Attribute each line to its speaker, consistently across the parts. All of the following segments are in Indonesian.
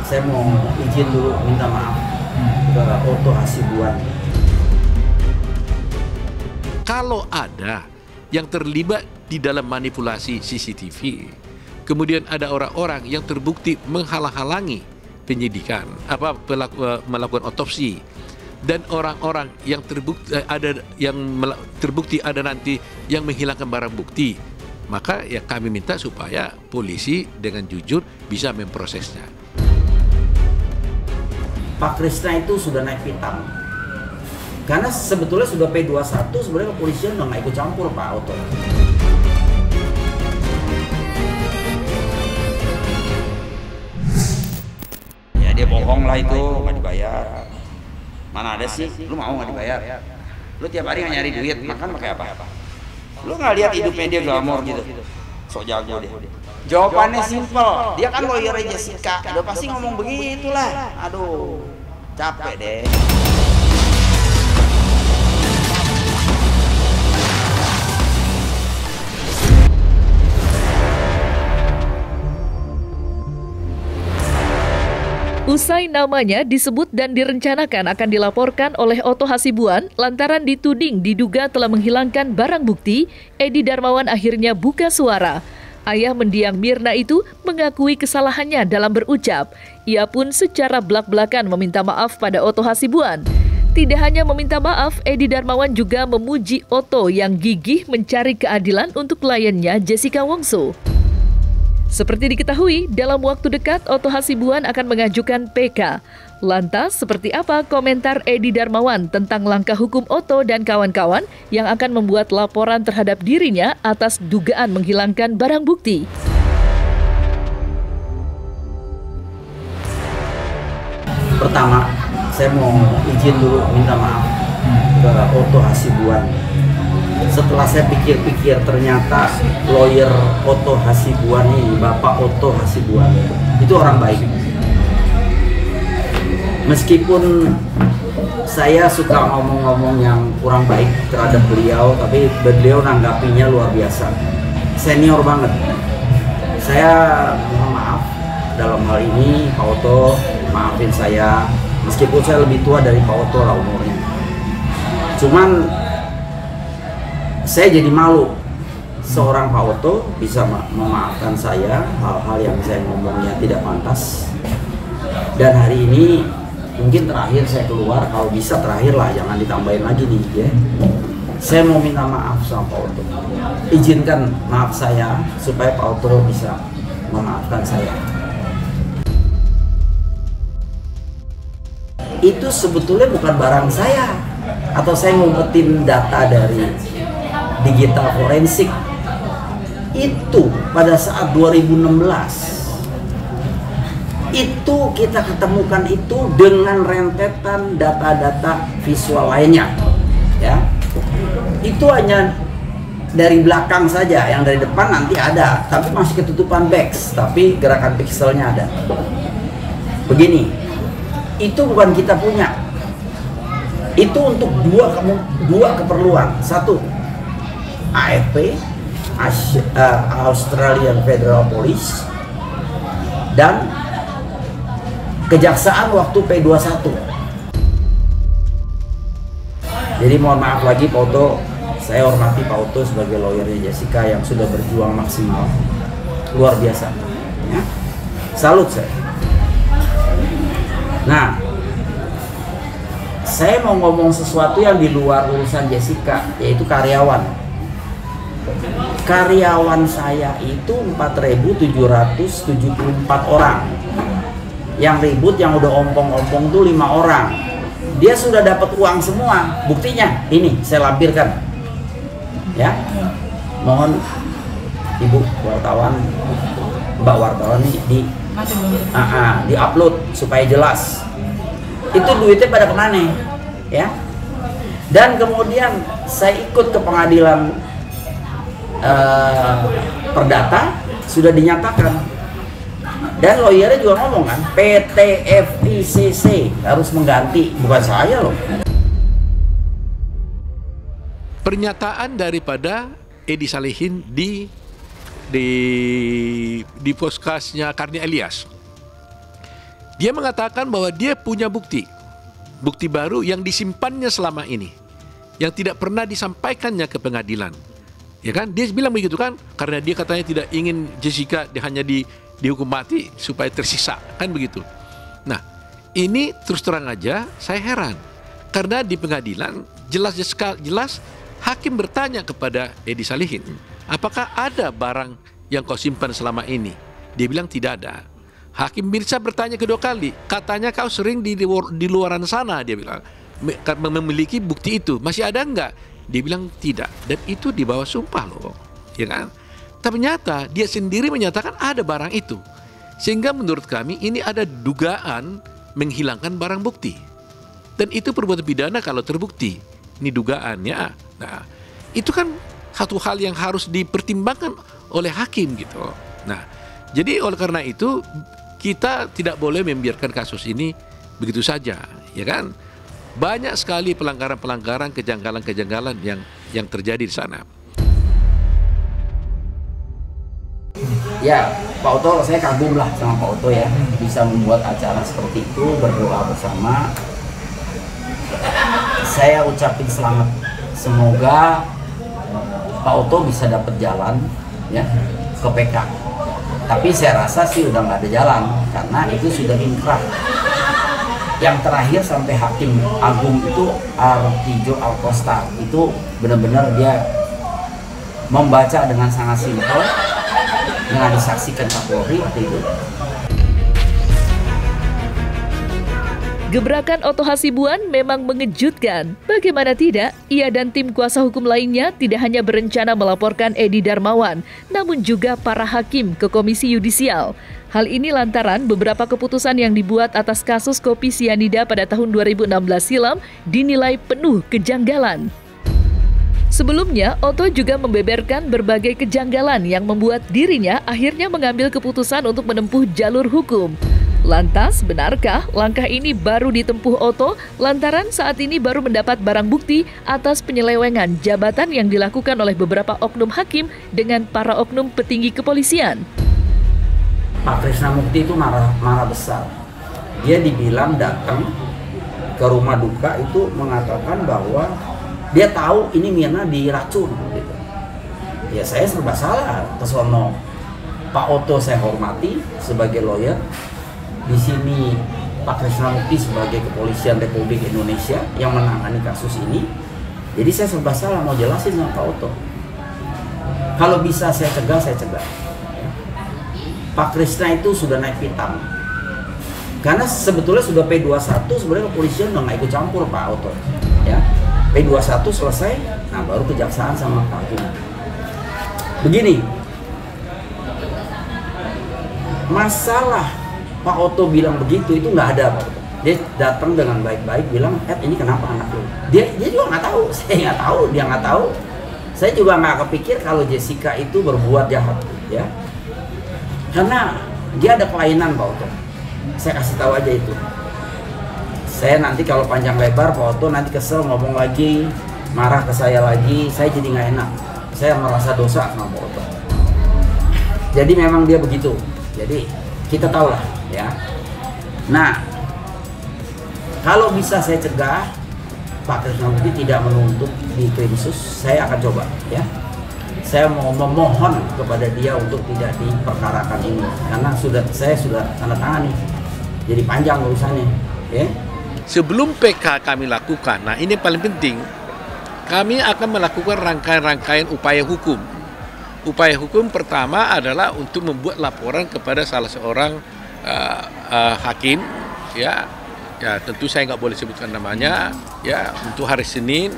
Speaker 1: Saya mau izin dulu minta maaf ke Otto Hasibuan.
Speaker 2: Kalau ada yang terlibat di dalam manipulasi CCTV, kemudian ada orang-orang yang terbukti menghalang-halangi penyidikan, melakukan otopsi, dan orang-orang yang terbukti ada nanti yang menghilangkan barang bukti, maka ya kami minta supaya polisi dengan jujur bisa memprosesnya.
Speaker 1: Pak Krisna itu sudah naik pitam. Karena sebetulnya sudah P21, sebenarnya kepolisian udah nggak ikut campur Pak Otto.
Speaker 3: Ya dia bohong lah itu, nggak dibayar. Mana ada sih, lu mau nggak dibayar? Lu tiap hari nggak nyari duit, makan pakai apa? Lu nggak lihat hidupnya dia glamor gitu, sok jago dia. Jawabannya simpel, dia kan lawyernya Jessica, udah pasti ngomong begitulah. Aduh, capek deh.
Speaker 4: Usai namanya disebut dan direncanakan akan dilaporkan oleh Otto Hasibuan lantaran dituding diduga telah menghilangkan barang bukti, Edi Darmawan akhirnya buka suara. Ayah mendiang Mirna itu mengakui kesalahannya dalam berucap. Ia pun secara belak-belakan meminta maaf pada Otto Hasibuan. Tidak hanya meminta maaf, Edi Darmawan juga memuji Otto yang gigih mencari keadilan untuk kliennya Jessica Wongso. Seperti diketahui, dalam waktu dekat Otto Hasibuan akan mengajukan PK. Lantas, seperti apa komentar Edi Darmawan tentang langkah hukum Otto dan kawan-kawan yang akan membuat laporan terhadap dirinya atas dugaan menghilangkan barang bukti?
Speaker 1: Pertama, saya mau izin dulu minta maaf ke Otto Hasibuan. Setelah saya pikir-pikir, ternyata lawyer Otto Hasibuan ini, Bapak Otto Hasibuan, itu orang baik. Meskipun saya suka ngomong-ngomong yang kurang baik terhadap beliau, tapi beliau nanggapinya luar biasa. Senior banget. Saya mohon maaf dalam hal ini, Pak Otto, maafin saya. Meskipun saya lebih tua dari Pak Otto lah umurnya. Cuman saya jadi malu seorang Pak Otto bisa memaafkan saya hal-hal yang saya ngomongnya tidak pantas. Dan hari ini mungkin terakhir saya keluar, kalau bisa terakhir lah, jangan ditambahin lagi nih ya. Saya mau minta maaf sama Pak Otto. Izinkan maaf saya supaya Pak Otto bisa memaafkan saya. Itu sebetulnya bukan barang saya, atau saya ngumpetin data dari digital forensik. Itu pada saat 2016 itu kita ketemukan itu dengan rentetan data-data visual lainnya ya. Itu hanya dari belakang saja, yang dari depan nanti ada tapi masih ketutupan box, tapi gerakan pixelnya ada. Begini, itu bukan kita punya, itu untuk dua keperluan. Satu, AFP, Australian Federal Police, dan kejaksaan waktu P21. Jadi mohon maaf lagi Pak Otto, saya hormati Pak Otto sebagai lawyernya Jessica yang sudah berjuang maksimal, luar biasa ya. Salut saya. Nah, saya mau ngomong sesuatu yang di luar urusan Jessica, yaitu karyawan. Karyawan saya itu 4.774 orang. Yang ribut, yang udah ompong-ompong tuh 5 orang. Dia sudah dapat uang semua. Buktinya ini saya lampirkan. Ya. Mohon Ibu wartawan, Mbak wartawan nih di-upload supaya jelas. Itu duitnya pada kemana ya. Dan kemudian saya ikut ke pengadilan perdata, sudah dinyatakan, dan lawyernya juga ngomong kan, PT FICC harus mengganti, bukan saya loh.
Speaker 2: Pernyataan daripada Edi Salehin di podcastnya Karni Elias, Dia mengatakan bahwa dia punya bukti baru yang disimpannya selama ini, yang tidak pernah disampaikannya ke pengadilan. Ya kan? Dia bilang begitu kan, karena dia katanya tidak ingin Jessica hanya dihukum mati supaya tersisa, kan begitu. Nah, ini terus terang aja saya heran, karena di pengadilan jelas hakim bertanya kepada Edi Salihin, apakah ada barang yang kau simpan selama ini? Dia bilang tidak ada. Hakim Mirsa bertanya kedua kali, katanya kau sering di luaran sana, dia bilang, memiliki bukti itu, masih ada enggak? Dia bilang tidak, dan itu di bawah sumpah loh, ya kan? Ternyata dia sendiri menyatakan ada barang itu, sehingga menurut kami ini ada dugaan menghilangkan barang bukti, dan itu perbuatan pidana kalau terbukti. Ini dugaannya. Nah, itu kan satu hal yang harus dipertimbangkan oleh hakim gitu. Nah, jadi oleh karena itu kita tidak boleh membiarkan kasus ini begitu saja, ya kan? Banyak sekali pelanggaran-pelanggaran, kejanggalan-kejanggalan yang terjadi di sana.
Speaker 1: Ya, Pak Oto, saya kagum lah sama Pak Oto ya, bisa membuat acara seperti itu, berdoa bersama. Saya ucapin selamat, semoga Pak Oto bisa dapat jalan ya ke PK. Tapi saya rasa sih udah nggak ada jalan, karena itu sudah inkrah. Yang terakhir sampai Hakim Agung itu Artijo Alkosta, itu benar-benar dia membaca dengan sangat simpel, dengan disaksikan Kapolri waktu itu.
Speaker 4: Gebrakan Oto Hasibuan memang mengejutkan. Bagaimana tidak, ia dan tim kuasa hukum lainnya tidak hanya berencana melaporkan Edi Darmawan, namun juga para hakim ke Komisi Yudisial. Hal ini lantaran beberapa keputusan yang dibuat atas kasus kopi sianida pada tahun 2016 silam dinilai penuh kejanggalan. Sebelumnya, Oto juga membeberkan berbagai kejanggalan yang membuat dirinya akhirnya mengambil keputusan untuk menempuh jalur hukum. Lantas, benarkah langkah ini baru ditempuh Oto lantaran saat ini baru mendapat barang bukti atas penyelewengan jabatan yang dilakukan oleh beberapa oknum hakim dengan para oknum petinggi kepolisian?
Speaker 1: Pak Krisnamukti itu marah besar. Dia dibilang datang ke rumah duka itu mengatakan bahwa dia tahu ini Mirna diracun gitu. Ya saya serba salah kesono. Pak Oto saya hormati sebagai lawyer. Di sini Pak Krisnamukti sebagai Kepolisian Republik Indonesia yang menangani kasus ini. Jadi saya serba salah mau jelasin sama Pak Oto. Kalau bisa saya cegah, saya cegah. Pak Krisna itu sudah naik pitam. Karena sebetulnya sudah P21 sebenarnya kepolisian udah nggak ikut campur Pak Oto. Ya. P21 selesai, nah baru kejaksaan sama Pak Hakim. Begini, masalah Pak Oto bilang begitu itu nggak ada Pak Oto. Dia datang dengan baik-baik bilang, ini kenapa anak lu? Dia juga nggak tahu, saya nggak tahu, dia nggak tahu. Saya juga nggak kepikir kalau Jessica itu berbuat jahat, ya. Karena dia ada kelainan Pak Oto. Saya kasih tahu aja itu. Saya nanti kalau panjang lebar Pak Oto nanti kesel ngomong lagi, marah ke saya lagi, saya jadi nggak enak. Saya merasa dosa sama Pak Oto. Jadi memang dia begitu. Jadi kita tahu lah ya. Nah, kalau bisa saya cegah Pak Krisnamukti tidak menuntut di Krimsus, saya akan coba ya. Saya mau memohon kepada dia untuk tidak diperkarakan ini karena saya sudah tanda tangan nih. Jadi panjang urusannya, ya.
Speaker 2: Sebelum PK kami lakukan, nah ini paling penting, kami akan melakukan rangkaian-rangkaian upaya hukum. Upaya hukum pertama adalah untuk membuat laporan kepada salah seorang hakim, ya tentu saya nggak boleh sebutkan namanya, ya untuk hari Senin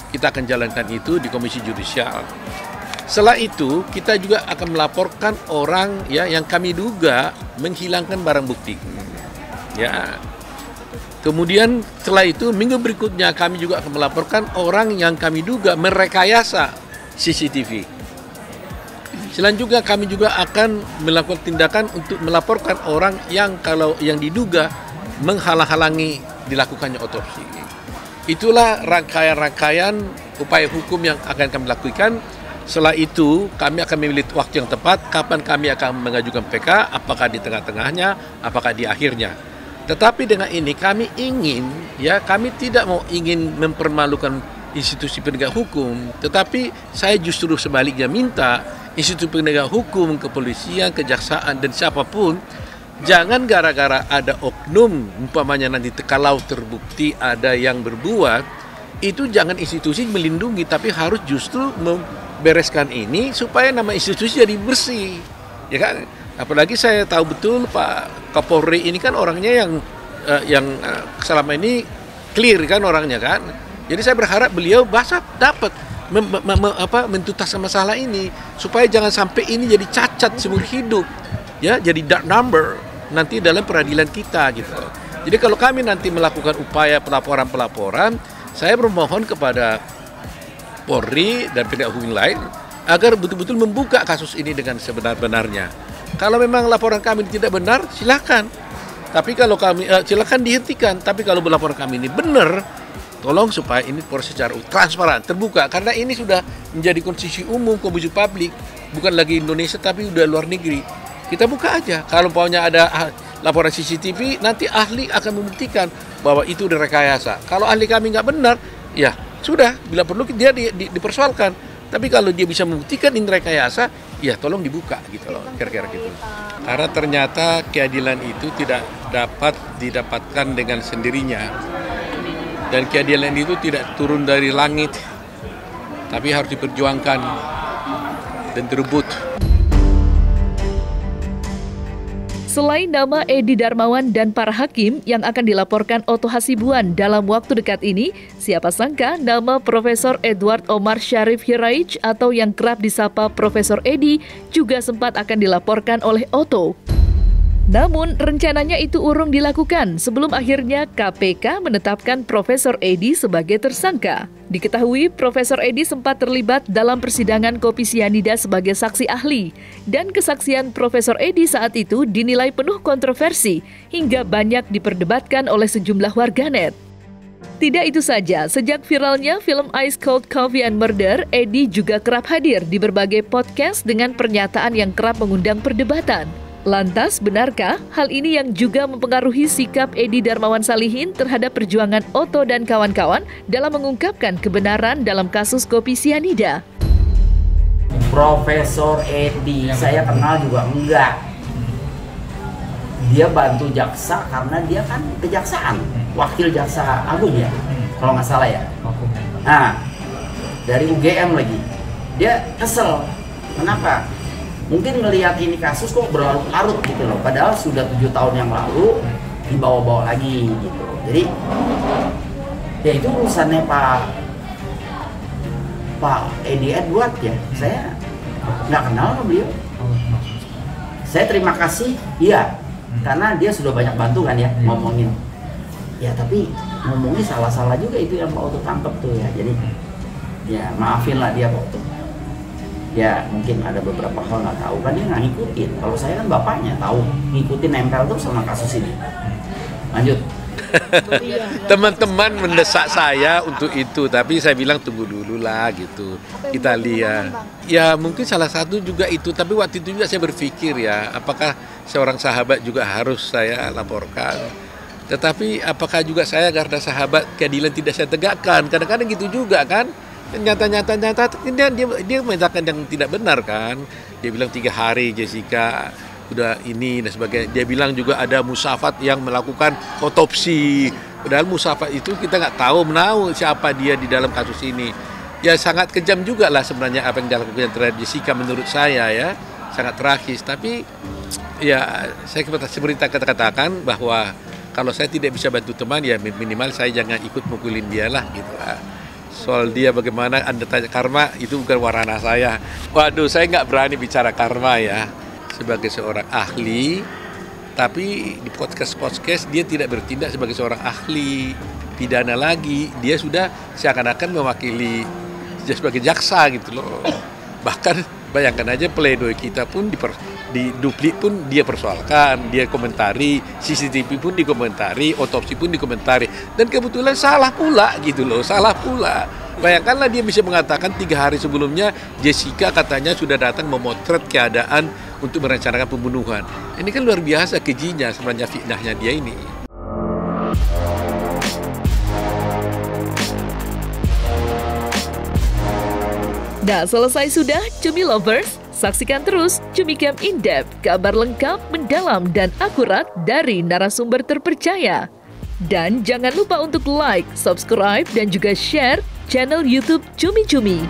Speaker 2: kita akan jalankan itu di Komisi Yudisial. Setelah itu kita juga akan melaporkan orang ya yang kami duga menghilangkan barang bukti. Ya. Kemudian setelah itu minggu berikutnya kami juga akan melaporkan orang yang kami duga merekayasa CCTV. Selanjutnya kami juga akan melakukan tindakan untuk melaporkan orang yang yang diduga menghalang-halangi dilakukannya otopsi. Itulah rangkaian-rangkaian upaya hukum yang akan kami lakukan. Setelah itu kami akan memilih waktu yang tepat kapan kami akan mengajukan PK, apakah di tengah-tengahnya, apakah di akhirnya. Tetapi dengan ini kami tidak mau mempermalukan institusi penegak hukum, tetapi saya justru sebaliknya minta institusi penegak hukum, kepolisian, kejaksaan, dan siapapun, jangan gara-gara ada oknum, umpamanya nanti kalau terbukti ada yang berbuat, itu jangan institusi melindungi, tapi harus justru membereskan ini supaya nama institusi jadi bersih, ya kan? Apalagi saya tahu betul Pak Kapolri ini kan orangnya yang selama ini clear kan orangnya kan. Jadi saya berharap beliau dapat mentuntaskan masalah ini supaya jangan sampai ini jadi cacat seumur hidup, ya, jadi dark number nanti dalam peradilan kita gitu. Jadi kalau kami nanti melakukan upaya pelaporan, saya bermohon kepada Polri dan penegak hukum lain agar betul-betul membuka kasus ini dengan sebenar-benarnya. Kalau memang laporan kami tidak benar, silakan. Tapi kalau silakan dihentikan. Tapi kalau laporan kami ini benar, tolong supaya ini proses secara transparan, terbuka. Karena ini sudah menjadi konsumsi umum, konsumsi publik, bukan lagi Indonesia tapi udah luar negeri. Kita buka aja. Kalau maunya ada laporan CCTV, nanti ahli akan membuktikan bahwa itu direkayasa. Kalau ahli kami nggak benar, ya sudah. Bila perlu dia dipersoalkan. Tapi kalau dia bisa membuktikan ini rekayasa, ya tolong dibuka gitu loh, kira-kira gitu. Karena ternyata keadilan itu tidak dapat didapatkan dengan sendirinya. Dan keadilan itu tidak turun dari langit, tapi harus diperjuangkan dan direbut.
Speaker 4: Selain nama Edi Darmawan dan para hakim yang akan dilaporkan Otto Hasibuan dalam waktu dekat ini, siapa sangka nama Profesor Edward Omar Syarif Hiraij atau yang kerap disapa Profesor Edi juga sempat akan dilaporkan oleh Otto. Namun, rencananya itu urung dilakukan sebelum akhirnya KPK menetapkan Profesor Edi sebagai tersangka. Diketahui Profesor Edi sempat terlibat dalam persidangan kopi sianida sebagai saksi ahli, dan kesaksian Profesor Edi saat itu dinilai penuh kontroversi hingga banyak diperdebatkan oleh sejumlah warganet. Tidak itu saja, sejak viralnya film Ice Cold Coffee and Murder, Edi juga kerap hadir di berbagai podcast dengan pernyataan yang kerap mengundang perdebatan. Lantas, benarkah hal ini yang juga mempengaruhi sikap Edi Darmawan Salihin terhadap perjuangan Otto dan kawan-kawan dalam mengungkapkan kebenaran dalam kasus kopi sianida?
Speaker 1: Profesor Edi, saya kenal juga enggak. Dia bantu jaksa karena dia kan kejaksaan, wakil jaksa agung ya, kalau nggak salah ya. Nah, dari UGM lagi. Dia kesel. Kenapa? Mungkin ngelihat ini kasus kok berlarut-larut gitu loh, padahal sudah 7 tahun yang lalu dibawa-bawa lagi gitu. Jadi ya itu urusannya Pak Edi Edward ya. Saya nggak kenal sama beliau. Saya terima kasih, iya, karena dia sudah banyak bantu kan ya ngomongin. Ya tapi ngomongnya salah-salah juga itu yang Pak Otto tangkep tuh ya. Jadi ya maafin lah dia Pak Otto. Ya mungkin ada beberapa hal nggak tahu kan, dia nggak ngikutin. Kalau saya kan bapaknya tahu, ngikutin, nempel terus sama kasus ini. Lanjut.
Speaker 2: Teman-teman mendesak saya untuk itu, tapi saya bilang tunggu dulu lah gitu. Kita lihat. Ya mungkin salah satu juga itu, tapi waktu itu juga saya berpikir ya, apakah seorang sahabat juga harus saya laporkan? Tetapi apakah juga saya karena sahabat keadilan tidak saya tegakkan? Kadang-kadang gitu juga kan. Nyata dia menyatakan yang tidak benar kan. Dia bilang 3 hari Jessica udah ini dan sebagainya. Dia bilang juga ada musafat yang melakukan otopsi. Padahal musafat itu kita nggak tahu siapa dia di dalam kasus ini. Ya sangat kejam juga lah sebenarnya apa yang dilakukan terhadap Jessica menurut saya ya. Sangat tragis. Tapi ya saya seperti katakan bahwa kalau saya tidak bisa bantu teman ya minimal saya jangan ikut mukulin dia lah gitu lah. Soal dia bagaimana Anda tanya karma, itu bukan warna saya. Waduh, saya nggak berani bicara karma ya. Sebagai seorang ahli, tapi di podcast dia tidak bertindak sebagai seorang ahli pidana lagi. Dia sudah seakan-akan mewakili sebagai jaksa gitu loh. Bahkan bayangkan aja pledoi kita pun di duplik pun dia persoalkan, dia komentari, CCTV pun dikomentari, otopsi pun dikomentari, dan kebetulan salah pula gitu loh, salah pula. Bayangkanlah dia bisa mengatakan 3 hari sebelumnya Jessica katanya sudah datang memotret keadaan untuk merencanakan pembunuhan. Ini kan luar biasa kejinya sebenarnya fitnahnya dia ini.
Speaker 4: Nah, selesai sudah Cumi Lovers? Saksikan terus Cumi Camp In-Depth, kabar lengkap, mendalam, dan akurat dari narasumber terpercaya. Dan jangan lupa untuk like, subscribe, dan juga share channel YouTube Cumi Cumi.